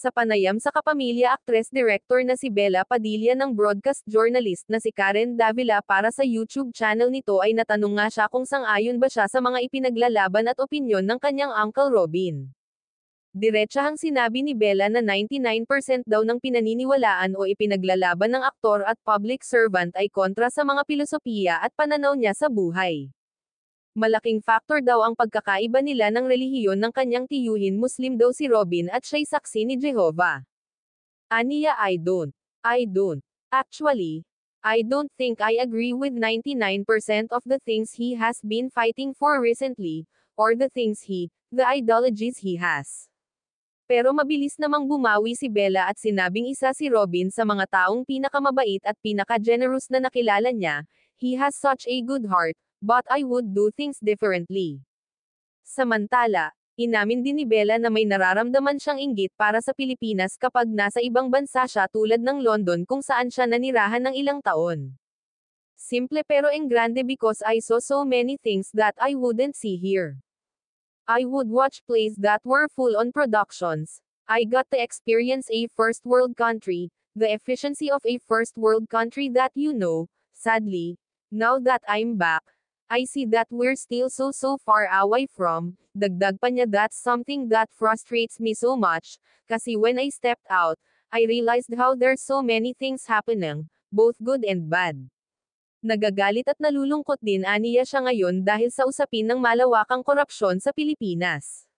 Sa panayam sa kapamilya actress-director na si Bella Padilla ng broadcast journalist na si Karen Davila para sa YouTube channel nito ay natanong nga siya kung sang-ayon ba siya sa mga ipinaglalaban at opinyon ng kanyang Uncle Robin. Diretsahang sinabi ni Bella na 99% daw ng pinaniniwalaan o ipinaglalaban ng aktor at public servant ay kontra sa mga pilosopiya at pananaw niya sa buhay. Malaking factor daw ang pagkakaiba nila ng relihiyon ng kanyang tiyuhin Muslim daw si Robin at siya'y saksi ni Jehovah. Aniya I don't. Actually, I don't think I agree with 99% of the things he has been fighting for recently, or the ideologies he has. Pero mabilis namang bumawi si Bella at sinabing isa si Robin sa mga taong pinakamabait at pinaka-generous na nakilala niya, he has such a good heart, but I would do things differently. Samantala, inamin din ni Bella na may nararamdaman siyang inggit para sa Pilipinas kapag nasa ibang bansa siya tulad ng London kung saan siya nanirahan ng ilang taon. Simple pero engrande because I saw so many things that I wouldn't see here. I would watch plays that were full-on productions. I got to experience a first world country, the efficiency of a first world country that sadly, now that I'm back, I see that we're still so far away from, dagdag pa niya that's something that frustrates me so much, kasi when I stepped out, I realized how there's so many things happening, both good and bad. Nagagalit at nalulungkot din aniya siya ngayon dahil sa usapin ng malawakang korupsyon sa Pilipinas.